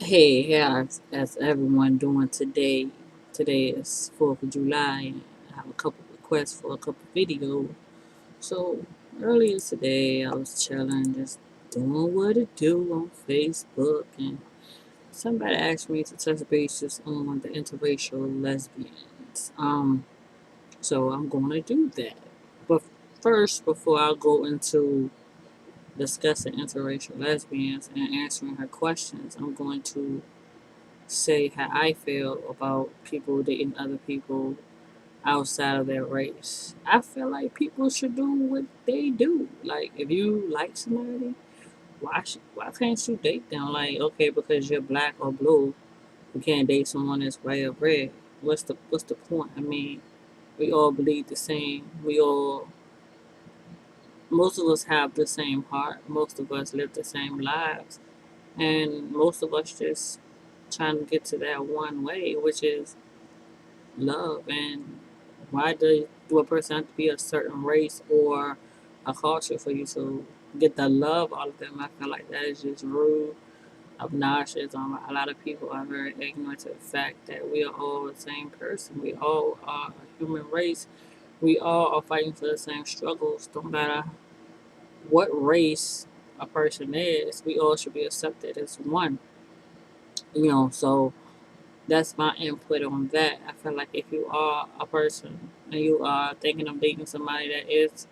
Hey, how's everyone doing today? Today is 4th of July, and I have a couple requests for a couple videos. So, earlier today, I was chilling, just doing what it do on Facebook, and somebody asked me to touch bases on the interracial lesbians. So I'm going to do that. But first, before I go into discussing interracial lesbians and answering her questions, I'm going to say how I feel about people dating other people outside of their race. I feel like people should do what they do. Like if you like somebody, why can't you date them? Like okay, because you're black or blue, you can't date someone that's white or red. What's the point? I mean, we all bleed the same. Most of us have the same heart. Most of us live the same lives, and most of us just trying to get to that one way, which is love. And why do a person have to be a certain race or a culture for you to get the love out of them? I feel like that is just rude, obnoxious. A lot of people are very ignorant to the fact that we are all the same person. We all are a human race. We all are fighting for the same struggles. Don't matter what race a person is, we all should be accepted as one. So that's my input on that. I feel like if you are a person and you are thinking of dating somebody that is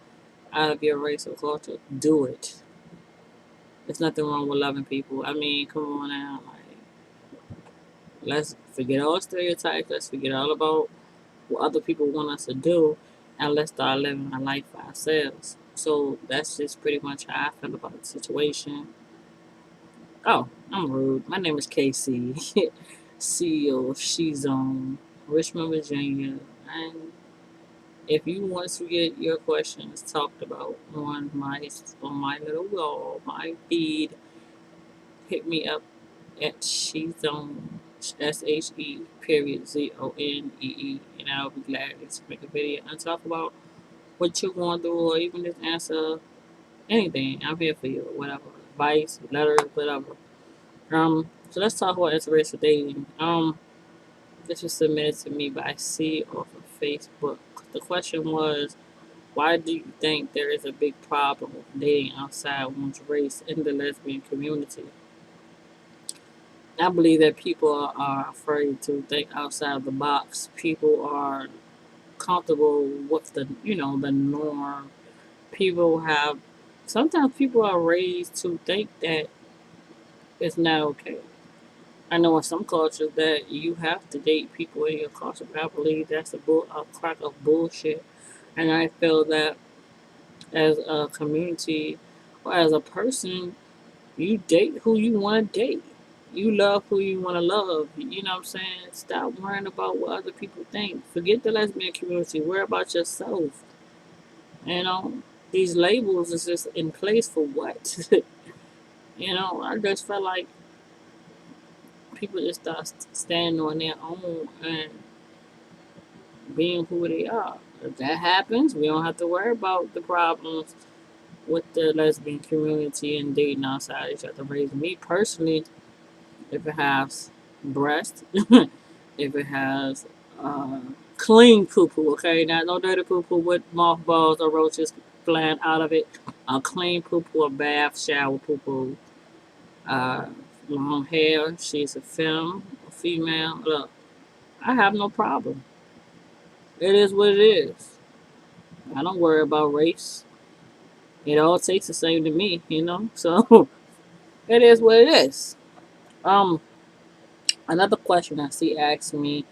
out of your race or culture, do it. There's nothing wrong with loving people. I mean, come on now, like let's forget all stereotypes. Let's forget all about what other people want us to do, and let's start living our life for ourselves. So that's just pretty much how I feel about the situation. Oh, I'm rude. My name is Casey, CEO of She's on Richmond, Virginia, and if you want to get your questions talked about on my little wall, my feed, hit me up at She's on SHE period ZONEE, and I'll be glad to make a video and talk about what you want to do, or even just answer anything. I'm here for you, whatever advice, letters, whatever. So let's talk about interracial dating. This was submitted to me by C off of Facebook. The question was, why do you think there is a big problem with dating outside one's race in the lesbian community? I believe that people are afraid to think outside of the box. People are comfortable with the norm. People have sometimes people are raised to think that it's not okay. I know in some cultures that you have to date people in your culture, but I believe that's a crack of bullshit. And I feel that as a community or as a person, you date who you want to date. You love who you want to love. You know what I'm saying? Stop worrying about what other people think. Forget the lesbian community. Worry about yourself. You know, these labels is just in place for what? I just felt like people just start standing on their own and being who they are. If that happens, we don't have to worry about the problems with the lesbian community and dating outside each other. Raise me personally, if it has breast, if it has uh, clean poo poo, okay, not no dirty poo poo with mothballs or roaches flying out of it. A clean poo poo, a bath, shower poo poo. Uh, Long hair. She's a female. Look, I have no problem. It is what it is. I don't worry about race. It all tastes the same to me. So it is what it is. Um, Another question I see asked me,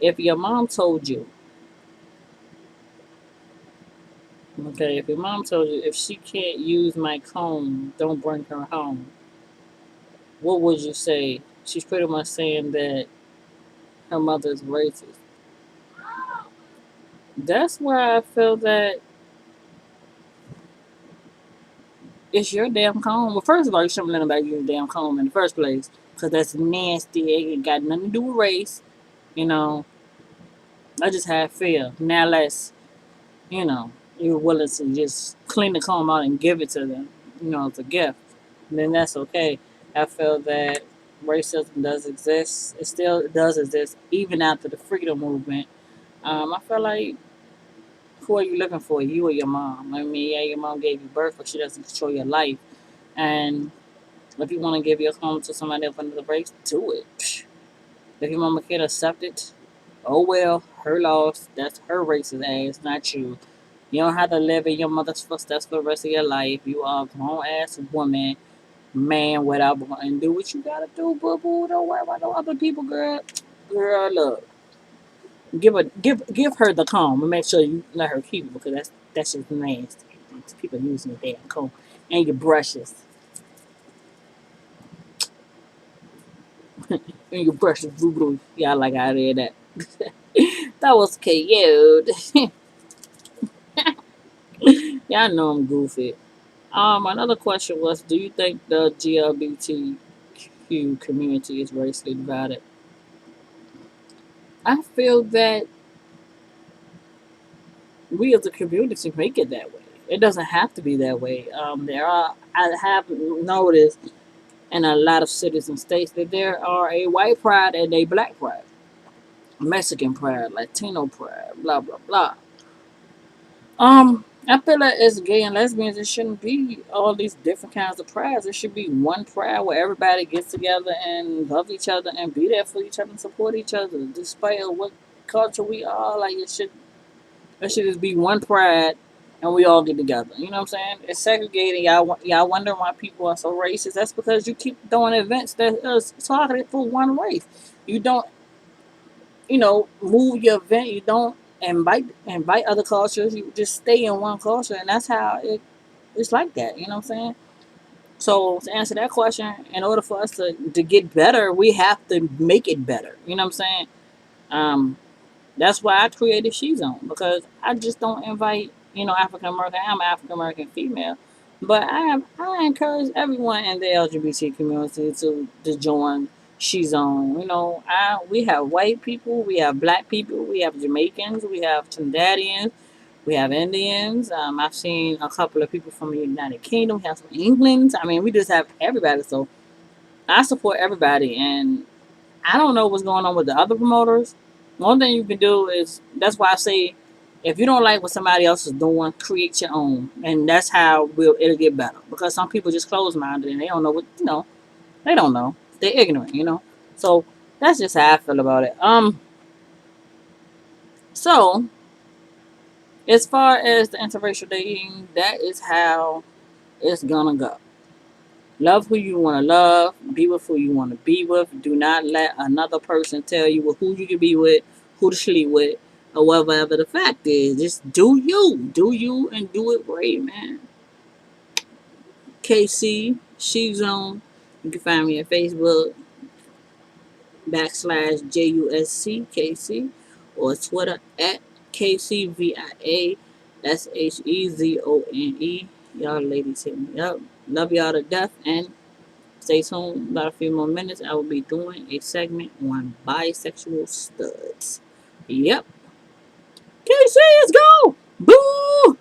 if your mom told you, okay, if your mom told you if she can't use my comb, don't bring her home, what would you say? She's pretty much saying that her mother's racist. That's why I feel that it's your damn comb. Well, first of all, you shouldn't let nobody use your damn comb in the first place, because that's nasty. It got nothing to do with race. You know, I just have fear. Now let's, you know, you're willing to just clean the comb out and give it to them, as a gift, then that's okay. I feel that. racism does exist. It still does exist, even after the freedom movement. I feel like who are you looking for, you or your mom? I mean, yeah, your mom gave you birth, but she doesn't control your life. And if you want to give your home to somebody of another race, do it. If your mama can't accept it, oh well, her loss. That's her racist ass, not you. You don't have to live in your mother's footsteps for the rest of your life. You are a grown ass woman, man, without and do what you gotta do, boo boo. Don't worry about no other people, girl. Girl, look, give her the comb and make sure you let her keep it because that's just nasty. People using the damn comb and your brushes and your brushes, boo boo. Yeah, I like how I did that. That was cute. Yeah, I know I'm goofy. Another question was, do you think the GLBTQ community is racially divided? I feel that we as a community make it that way. It doesn't have to be that way. I have noticed in a lot of cities and states that there are a white pride and a black pride, Mexican pride, Latino pride, blah blah blah. I feel like as gay and lesbians, it shouldn't be all these different kinds of prides. It should be one pride where everybody gets together and love each other and be there for each other and support each other, despite of what culture we are. Like it should just be one pride, and we all get together. You know what I'm saying? It's segregating. Y'all wonder why people are so racist. That's because you keep throwing events that is targeted for one race. You don't move your event. You don't invite other cultures. You just stay in one culture, and that's how it's like that. You know what I'm saying? So to answer that question, in order for us to get better, we have to make it better. You know what I'm saying? Um, that's why I created She Zone because I just don't invite African American. I'm an African American female, but I encourage everyone in the LGBT community to join She Zone. We have white people, we have black people, we have Jamaicans, we have Trinidadians, we have Indians. I've seen a couple of people from the United Kingdom. We have some England. I mean, we just have everybody. So I support everybody, and I don't know what's going on with the other promoters. One thing you can do is that's why I say if you don't like what somebody else is doing, create your own, and that's how it'll get better. Because some people just close minded and they don't know they don't know. They're ignorant. So that's just how I feel about it. So as far as the interracial dating, that is how it's gonna go. Love who you want to love. Be with who you want to be with. Do not let another person tell you who you can be with, who to sleep with, or whatever the fact is. Just do you. Do you and do it right, man. KC, She Zone. You can find me at Facebook, /JUSCKC, or Twitter at KCVIASHEZONE. Y'all ladies hit me up. Love y'all to death, and stay tuned. About a few more minutes, I will be doing a segment on bisexual studs. Yep. KC, let's go! Boo!